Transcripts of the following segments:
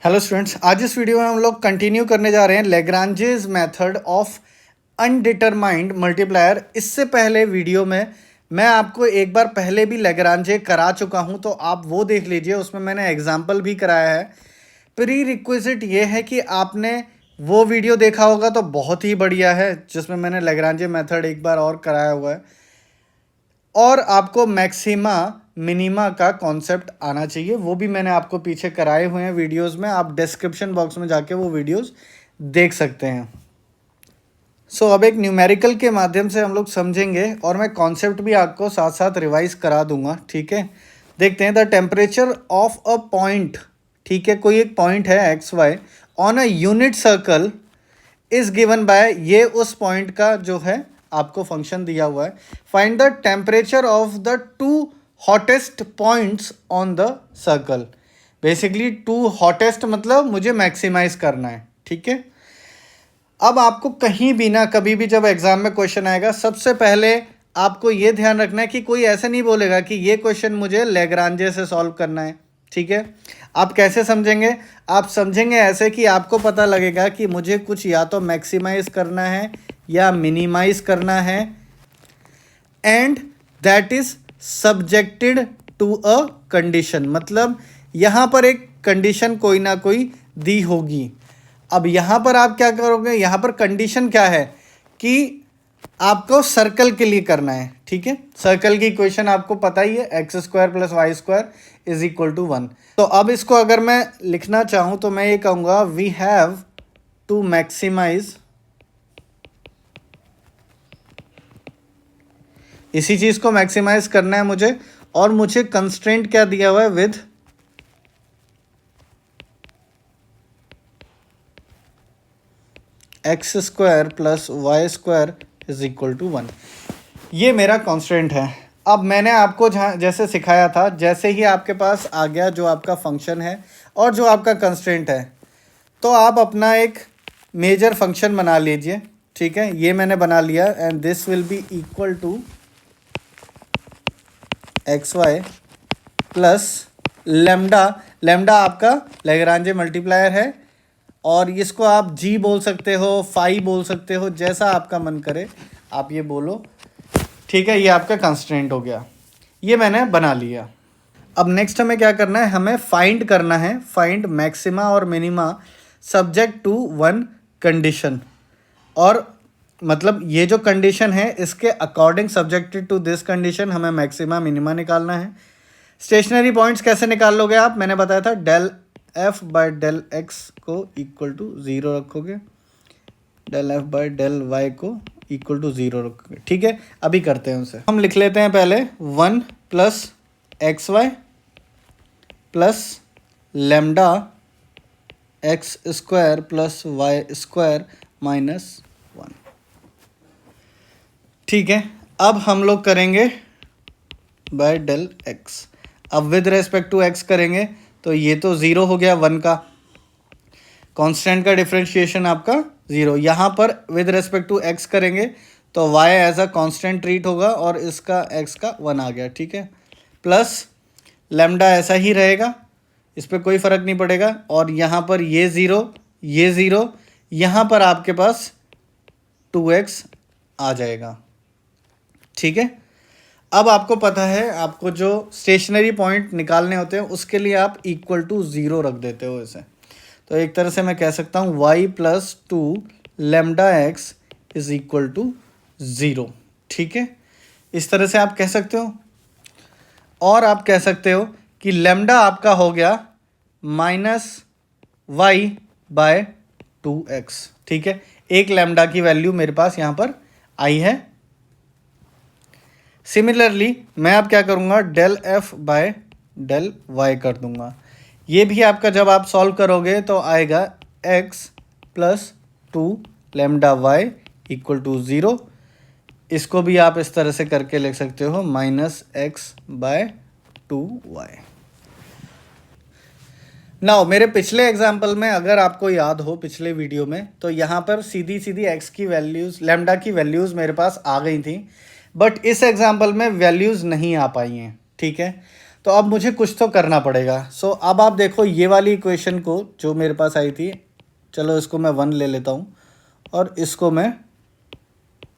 Hello students, आज इस video में हम लोग कंटिन्यू करने जा रहे हैं Lagrange's method of undetermined multiplier. इससे पहले वीडियो में मैं आपको एक बार पहले भी लेग्रांजे करा चुका हूं, तो आप वो देख लीजिए। उसमें मैंने एग्जांपल भी कराया है। प्री रिक्विजिट ये है कि आपने वो वीडियो देखा होगा तो बहुत ही बढ़िया है, जिसमें मैंने लेग्रांजे मेथड एक बार और कराया हुआ है। और आपको मैक्सिमा मिनिमा का कॉन्सेप्ट आना चाहिए, वो भी मैंने आपको पीछे कराए हुए हैं वीडियोस में। आप डिस्क्रिप्शन बॉक्स में जाके वो वीडियोस देख सकते हैं। अब एक न्यूमेरिकल के माध्यम से हम लोग समझेंगे और मैं कॉन्सेप्ट भी आपको साथ साथ रिवाइज करा दूंगा। ठीक है, देखते हैं। The temperature of a point, ठीक है, कोई एक पॉइंट है x y on a unit circle is given by, ये उस पॉइंट का जो है आपको फंक्शन दिया हुआ है। Find the temperature of the two hottest points on the circle. Basically two hottest मतलब मुझे मैक्सिमाइज करना है। ठीक है, अब आपको कहीं भी ना, कभी भी जब एग्जाम में क्वेश्चन आएगा, सबसे पहले आपको ये ध्यान रखना है कि कोई ऐसे नहीं बोलेगा कि ये क्वेश्चन मुझे लेग्रांजे से सॉल्व करना है। ठीक है, आप कैसे समझेंगे? आप समझेंगे ऐसे कि आपको पता लगेगा कि मुझे कुछ या तो मैक्सिमाइज करना है या मिनिमाइज करना है, and that is subjected to a condition. मतलब यहाँ पर एक कंडीशन कोई ना कोई दी होगी। अब यहाँ पर आप क्या करोगे? यहाँ पर कंडीशन क्या है कि आपको सर्कल के लिए करना है। ठीक है, सर्कल की इक्वेशन आपको पता ही है, x square plus y square is equal to 1। तो अब इसको अगर मैं लिखना चाहूँ तो मैं ये कहूँगा वी हैव टू मैक्सिमाइज, इसी चीज़ को मैक्सिमाइज करना है मुझे, और मुझे कंस्ट्रेंट क्या दिया हुआ है? With x square plus y square is equal to 1। ये मेरा कॉन्स्टेंट है। अब मैंने आपको जहाँ जैसे सिखाया था, जैसे ही आपके पास आ गया जो आपका फंक्शन है और जो आपका कंस्ट्रेंट है, तो आप अपना एक मेजर फंक्शन बना लीजिए। ठीक है, ये मैंने बना लिया, and this will be equal to x y plus lambda. Lambda आपका लेग्रांजे मल्टीप्लायर है, और इसको आप जी बोल सकते हो, फाई बोल सकते हो, जैसा आपका मन करे आप ये बोलो। ठीक है, ये आपका कंस्ट्रेंट हो गया, ये मैंने बना लिया। अब नेक्स्ट हमें क्या करना है? हमें फाइंड करना है, फाइंड मैक्सिमा और minima subject to one condition. और मतलब ये जो कंडीशन है, इसके according subjected to this condition हमें मैक्सिमा मिनिमा निकालना है। स्टेशनरी पॉइंट्स कैसे निकाल लोगे आप? मैंने बताया था del f by del x को इक्वल टू 0 रखोगे, del f by del y को इक्वल टू 0 रखोगे। ठीक है, अभी करते हैं उसे। हम लिख लेते हैं पहले 1 plus x y plus lambda x square plus y square minus 1। ठीक है, अब हम लोग करेंगे बाय डेल एक्स। अब विद रेस्पेक्ट टू एक्स करेंगे तो ये तो 0 हो गया, 1 का कांस्टेंट का डिफरेंशिएशन आपका 0। यहाँ पर विद रेस्पेक्ट टू एक्स करेंगे तो y as a constant treat होगा, और इसका x का 1 आ गया। ठीक है, प्लस लेमडा ऐसा ही रहेगा, इस पर कोई फ़र्क नहीं पड़ेगा, और यहाँ पर ये 0, ये 0, यहाँ पर आपके पास 2x आ जाएगा। ठीक है, अब आपको पता है, आपको जो स्टेशनरी पॉइंट निकालने होते हैं उसके लिए आप इक्वल टू 0 रख देते हो इसे। तो एक तरह से मैं कह सकता हूँ y plus 2 lambda x is equal to 0। ठीक है, इस तरह से आप कह सकते हो। और आप कह सकते हो कि लेमडा आपका हो गया माइनस वाई बाय 2x। ठीक है, एक लेमडा की वैल्यू मेरे पास यहाँ पर आई है। सिमिलरली मैं अब क्या करूँगा? Del f by del y कर दूंगा। ये भी आपका जब आप सॉल्व करोगे तो आएगा x plus 2 lambda y equal to 0। इसको भी आप इस तरह से करके लिख सकते हो, minus x bye 2y। Now मेरे पिछले एग्जाम्पल में अगर आपको याद हो, पिछले वीडियो में, तो यहाँ पर सीधी सीधी x की वैल्यूज़, लेमडा की वैल्यूज़ मेरे पास आ गई थी, बट इस एग्जाम्पल में वैल्यूज़ नहीं आ पाई हैं। ठीक है, तो तो अब मुझे कुछ तो करना पड़ेगा। सो अब आप देखो ये वाली इक्वेशन को जो मेरे पास आई थी, चलो इसको मैं 1 ले लेता हूँ और इसको मैं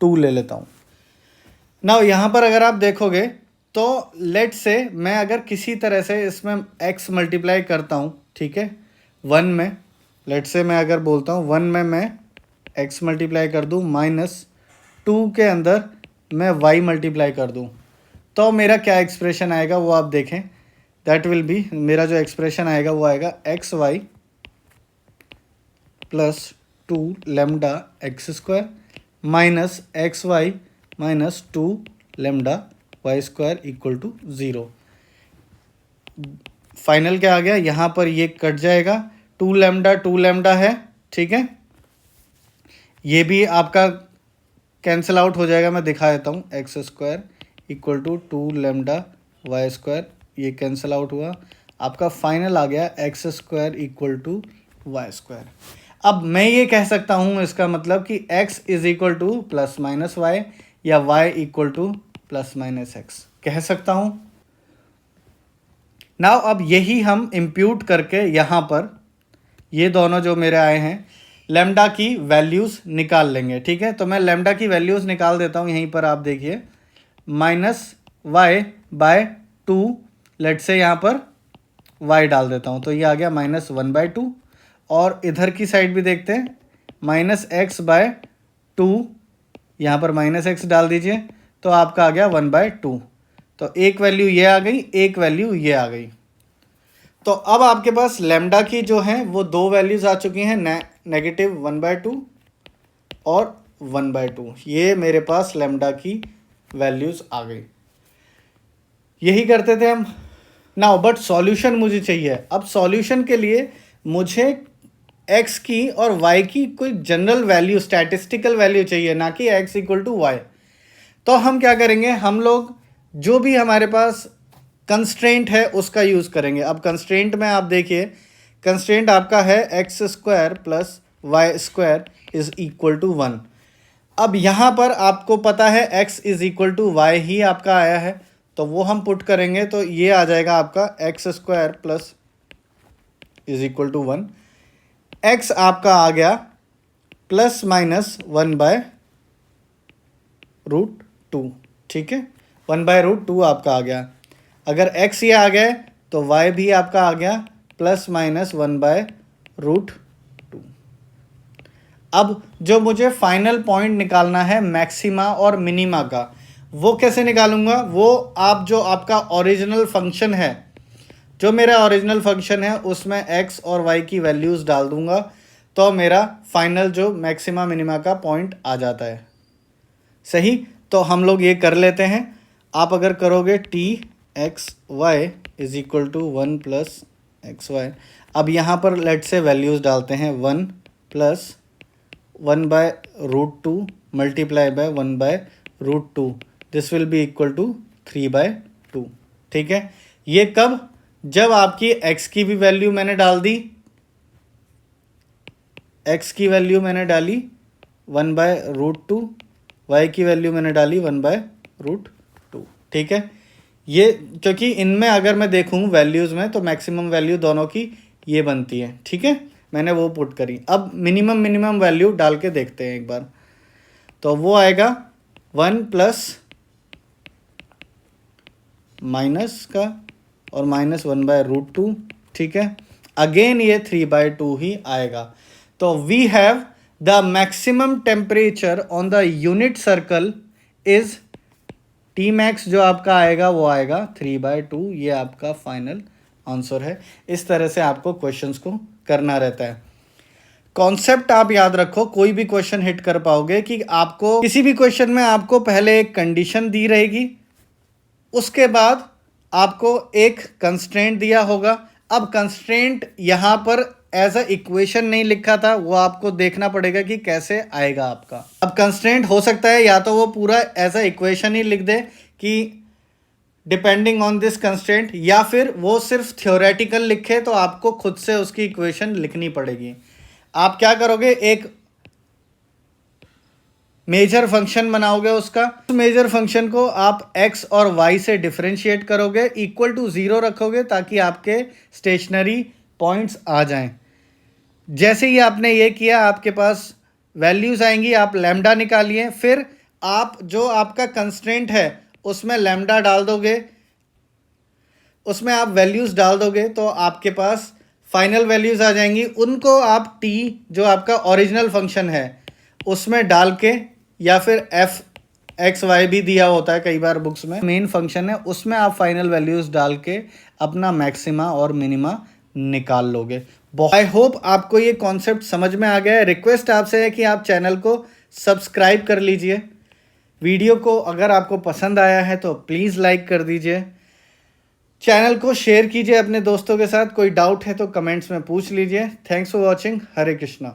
2 ले लेता हूँ। नाउ यहाँ पर अगर आप देखोगे तो लेट से मैं अगर किसी तरह से इसमें x मल्टीप्लाई करता हूँ, ठीक है, 1 में, लेट से मैं अगर बोलता हूँ 1 में मैं x मल्टीप्लाई कर दूँ माइनस 2 के अंदर मैं y मल्टीप्लाई कर दूँ, तो मेरा क्या एक्सप्रेशन आएगा वो आप देखें। दैट विल बी, मेरा जो एक्सप्रेशन आएगा वो आएगा x y plus 2 lambda x square minus x y minus 2 lambda y square equal to 0। Final क्या आ गया, यहाँ पर ये कट जाएगा, 2 लेमडा है, ठीक है, ये भी आपका कैंसिल आउट हो जाएगा। मैं दिखा देता हूँ, x square equal to 2 lambda y square, ये कैंसिल आउट हुआ, आपका फाइनल आ गया x square equal to y square. अब मैं ये कह सकता हूँ इसका मतलब कि x is equal to plus minus y या y equal to plus minus x कह सकता हूँ। नाउ अब यही हम इम्प्यूट करके यहाँ पर ये दोनों जो मेरे आए हैं लेमडा की वैल्यूज़ निकाल लेंगे, ठीक है। तो मैं लेमडा की वैल्यूज़ निकाल देता हूँ, यहीं पर आप देखिए माइनस वाई बाय 2, लेट से यहाँ पर y डाल देता हूँ, तो ये आ गया माइनस 1/2, और इधर की साइड भी देखते हैं माइनस एक्स बाय 2, यहाँ पर माइनस एक्स डाल दीजिए तो आपका आ गया 1/2। तो एक वैल्यू ये आ गई, एक वैल्यू ये आ गई। तो अब आपके पास लेमडा की जो है वो दो वैल्यूज़ आ चुकी हैं, नेगेटिव 1/2 और 1/2, ये मेरे पास लेमडा की वैल्यूज़ आ गई। यही करते थे हम। नाउ बट सॉल्यूशन मुझे चाहिए। अब सॉल्यूशन के लिए मुझे x की और y की कोई जनरल वैल्यू, स्टैटिस्टिकल वैल्यू चाहिए, ना कि x इक्वल टू वाई। तो हम क्या करेंगे, हम लोग जो भी हमारे पास कंस्ट्रेंट है उसका यूज़ करेंगे। अब कंस्ट्रेंट में आप देखिए, कंस्ट्रेंट आपका है x square plus y square is equal to 1। अब यहाँ पर आपको पता है x is equal to y ही आपका आया है, तो वो हम पुट करेंगे तो ये आ जाएगा आपका x square plus is equal to 1, x आपका आ गया प्लस माइनस 1/√2, ठीक है, 1/√2 आपका आ गया। अगर x ये आ गया तो y भी आपका आ गया प्लस माइनस 1/√2। अब जो मुझे फाइनल पॉइंट निकालना है मैक्सिमा और मिनिमा का, वो कैसे निकालूंगा, वो आप जो आपका ओरिजिनल फंक्शन है, जो मेरा ओरिजिनल फंक्शन है उसमें x और y की वैल्यूज़ डाल दूंगा, तो मेरा फाइनल जो मैक्सिमा मिनिमा का पॉइंट आ जाता है। सही, तो हम लोग ये कर लेते हैं। आप अगर करोगे t x y is equal to 1 plus x y, अब यहाँ पर लेट से वैल्यूज़ डालते हैं, 1 plus 1/√2 multiply by 1/√2, this will be equal to 3/2, ठीक है। ये कब, जब आपकी x की भी वैल्यू मैंने डाल दी, x की वैल्यू मैंने डाली 1/√2, y की वैल्यू मैंने डाली 1/√2, ठीक है। ये क्योंकि इनमें अगर मैं देखूँ वैल्यूज़ में तो मैक्सिमम वैल्यू दोनों की ये बनती है, ठीक है, मैंने वो पुट करी। अब मिनिमम वैल्यू डाल के देखते हैं एक बार, तो वो आएगा 1 प्लस माइनस का और माइनस 1/√2, ठीक है, अगेन ये 3/2 ही आएगा। तो we have the maximum temperature on the unit circle is T max, जो आपका आएगा वो आएगा 3/2, ये आपका फाइनल आंसर है। इस तरह से आपको क्वेश्चंस को करना रहता है। कॉन्सेप्ट आप याद रखो, कोई भी क्वेश्चन हिट कर पाओगे कि आपको किसी भी क्वेश्चन में आपको पहले एक कंडीशन दी रहेगी, उसके बाद आपको एक कंस्ट्रेंट दिया होगा। अब कंस्ट्रेंट यहाँ पर एज अ इक्वेशन नहीं लिखा था, वो आपको देखना पड़ेगा कि कैसे आएगा आपका। अब कंस्ट्रेंट हो सकता है या तो वो पूरा एज अ इक्वेशन ही लिख दे कि डिपेंडिंग ऑन दिस कंस्ट्रेंट, या फिर वो सिर्फ थ्योरेटिकल लिखे तो आपको खुद से उसकी इक्वेशन लिखनी पड़ेगी। आप क्या करोगे, एक मेजर फंक्शन बनाओगे उसका। तो मेजर फंक्शन को आप x और y से डिफरेंशिएट करोगे, इक्वल टू 0 रखोगे ताकि आपके स्टेशनरी पॉइंट्स आ जाएं। जैसे ही आपने ये किया आपके पास वैल्यूज़ आएंगी, आप लैम्डा निकालिए, फिर आप जो आपका कंस्ट्रेंट है उसमें लैम्डा डाल दोगे, उसमें आप वैल्यूज़ डाल दोगे तो आपके पास फाइनल वैल्यूज़ आ जाएंगी। उनको आप t जो आपका ओरिजिनल फंक्शन है उसमें डाल के, या फिर एफ एक्स वाई भी दिया होता है कई बार बुक्स में, मेन फंक्शन है उसमें आप फाइनल वैल्यूज़ डाल के अपना मैक्सिमा और मिनिमा निकाल लोगे। आई होप आपको ये कॉन्सेप्ट समझ में आ गया है। रिक्वेस्ट आपसे है कि आप चैनल को सब्सक्राइब कर लीजिए। वीडियो को अगर आपको पसंद आया है तो प्लीज़ लाइक कर दीजिए। चैनल को शेयर कीजिए अपने दोस्तों के साथ। कोई डाउट है तो कमेंट्स में पूछ लीजिए। Thanks for watching. Hare Krishna.